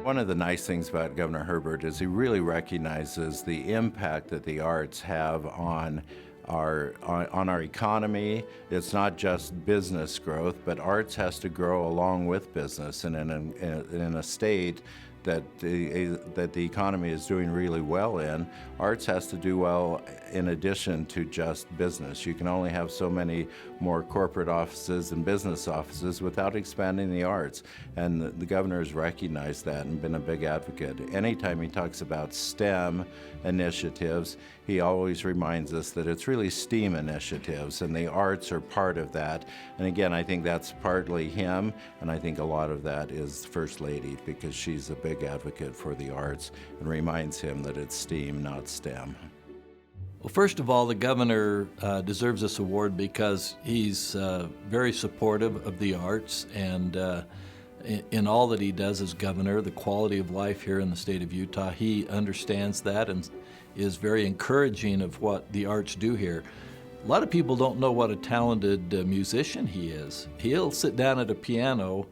One of the nice things about Governor Herbert is he really recognizes the impact that the arts have on our economy. It's not just business growth, but arts has to grow along with business. And in a state that the economy is doing really well in, arts has to do well in addition to just business. You can only have so many more corporate offices and business offices without expanding the arts. And the governor has recognized that and been a big advocate. Anytime he talks about STEM initiatives, he always reminds us that it's really STEAM initiatives, and the arts are part of that. And again, I think that's partly him, and I think a lot of that is First Lady, because she's a big advocate for the arts and reminds him that it's STEAM, not STEM. Well, first of all, the governor deserves this award because he's very supportive of the arts, and in all that he does as governor, the quality of life here in the state of Utah, he understands that and is very encouraging of what the arts do here. A lot of people don't know what a talented musician he is. He'll sit down at a piano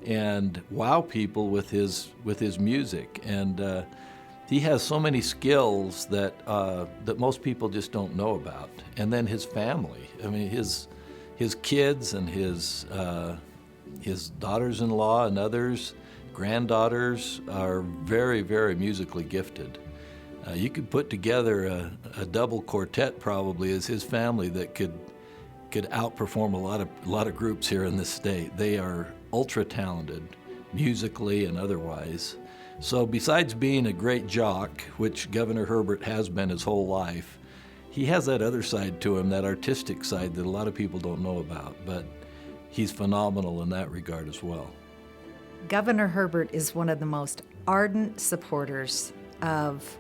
and wow people with his music, and he has so many skills that most people just don't know about. And then his family. I mean, his kids and his daughters-in-law and others, granddaughters, are very, very musically gifted. You could put together a double quartet probably as his family that could outperform a lot of groups here in this state. They are ultra talented, musically and otherwise. So besides being a great jock, which Governor Herbert has been his whole life, he has that other side to him, that artistic side that a lot of people don't know about, but he's phenomenal in that regard as well. Governor Herbert is one of the most ardent supporters of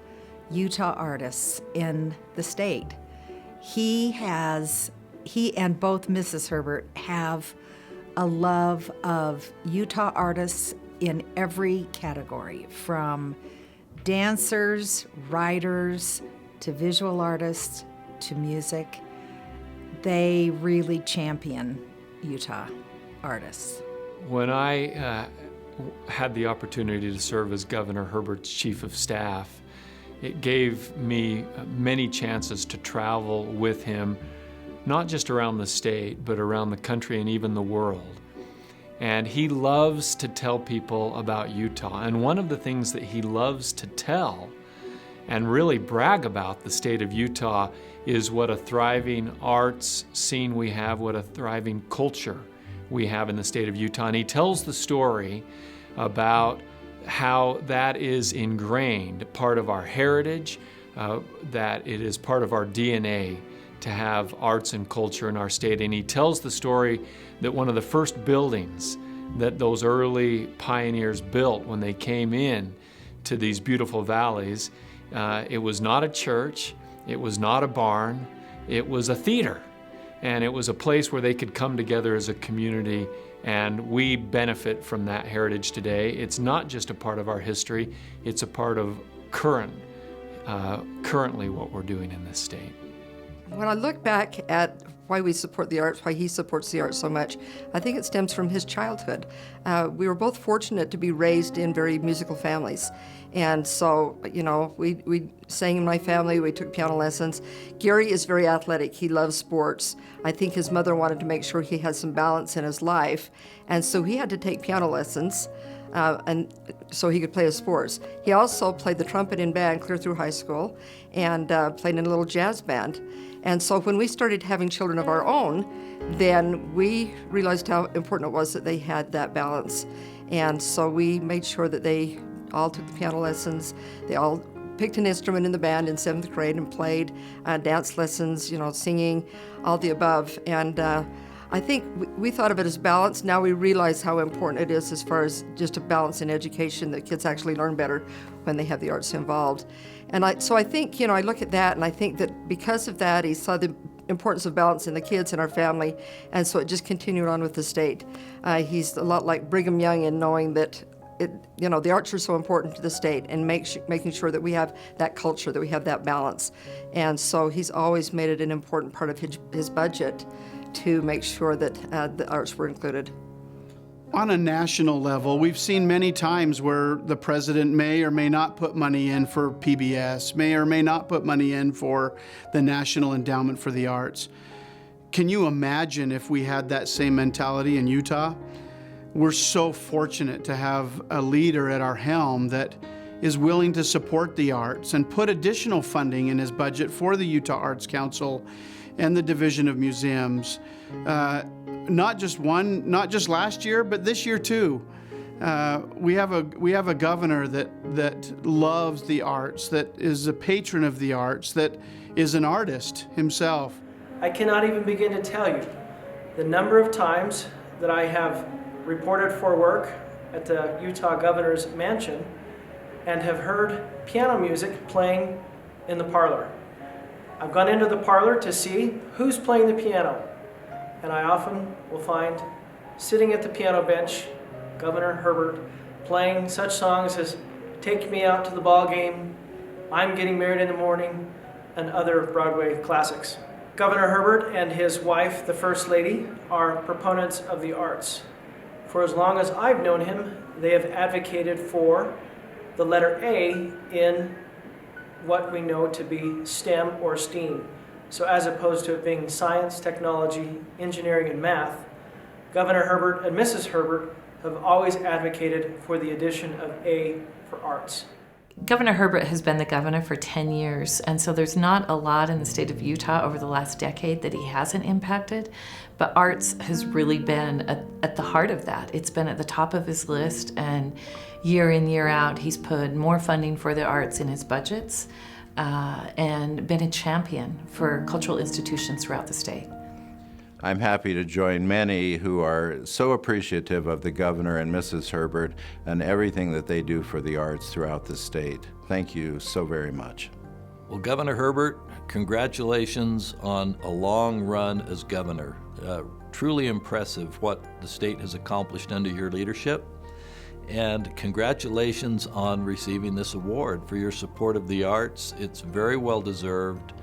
Utah artists in the state. He and both Mrs. Herbert have a love of Utah artists in every category, from dancers, writers, to visual artists, to music. They really champion Utah artists. When I had the opportunity to serve as Governor Herbert's chief of staff, it gave me many chances to travel with him, not just around the state, but around the country and even the world. And he loves to tell people about Utah. And one of the things that he loves to tell and really brag about the state of Utah is what a thriving arts scene we have, what a thriving culture we have in the state of Utah. And he tells the story about how that is ingrained, part of our heritage, that it is part of our DNA to have arts and culture in our state. And he tells the story that one of the first buildings that those early pioneers built when they came in to these beautiful valleys, it was not a church, it was not a barn, it was a theater. And it was a place where they could come together as a community, and we benefit from that heritage today. It's not just a part of our history, it's a part of currently what we're doing in this state. When I look back at why we support the arts, why he supports the arts so much, I think it stems from his childhood. We were both fortunate to be raised in very musical families. And so, we sang in my family, we took piano lessons. Gary is very athletic, he loves sports. I think his mother wanted to make sure he had some balance in his life, and so he had to take piano lessons. And so he could play his sports. He also played the trumpet in band clear through high school and played in a little jazz band. And so when we started having children of our own, then we realized how important it was that they had that balance. And so we made sure that they all took the piano lessons. They all picked an instrument in the band in 7th grade and played dance lessons, singing, all the above. And I think we thought of it as balance. Now we realize how important it is as far as just a balance in education, that kids actually learn better when they have the arts involved. And so I think, I look at that and I think that because of that, he saw the importance of balance in the kids in our family, and so it just continued on with the state. He's a lot like Brigham Young in knowing that the arts are so important to the state, and making sure that we have that culture, that we have that balance. And so he's always made it an important part of his budget to make sure that the arts were included. On a national level, we've seen many times where the president may or may not put money in for PBS, may or may not put money in for the National Endowment for the Arts. Can you imagine if we had that same mentality in Utah? We're so fortunate to have a leader at our helm that is willing to support the arts and put additional funding in his budget for the Utah Arts Council and the Division of Museums. Not just last year, but this year too. We have a governor that loves the arts, that is a patron of the arts, that is an artist himself. I cannot even begin to tell you the number of times that I have reported for work at the Utah Governor's Mansion and have heard piano music playing in the parlor. I've gone into the parlor to see who's playing the piano, and I often will find, sitting at the piano bench, Governor Herbert playing such songs as Take Me Out to the Ball Game, I'm Getting Married in the Morning, and other Broadway classics. Governor Herbert and his wife, the First Lady, are proponents of the arts. For as long as I've known him, they have advocated for the letter A in what we know to be STEM or STEAM. So as opposed to it being science, technology, engineering, and math, Governor Herbert and Mrs. Herbert have always advocated for the addition of A for arts. Governor Herbert has been the governor for 10 years, and so there's not a lot in the state of Utah over the last decade that he hasn't impacted, but arts has really been at the heart of that. It's been at the top of his list, and year in, year out, he's put more funding for the arts in his budgets and been a champion for cultural institutions throughout the state. I'm happy to join many who are so appreciative of the governor and Mrs. Herbert and everything that they do for the arts throughout the state. Thank you so very much. Well, Governor Herbert, congratulations on a long run as governor. Truly impressive what the state has accomplished under your leadership. And congratulations on receiving this award for your support of the arts. It's very well deserved.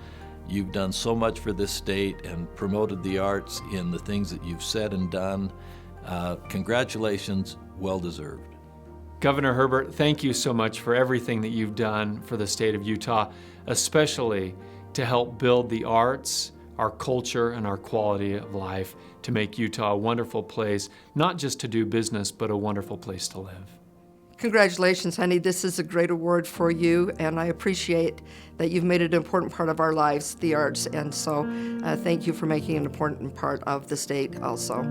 You've done so much for this state and promoted the arts in the things that you've said and done. Congratulations, well deserved. Governor Herbert, thank you so much for everything that you've done for the state of Utah, especially to help build the arts, our culture, and our quality of life to make Utah a wonderful place, not just to do business, but a wonderful place to live. Congratulations, honey. This is a great award for you, and I appreciate that you've made it an important part of our lives, the arts, and so thank you for making an important part of the state also.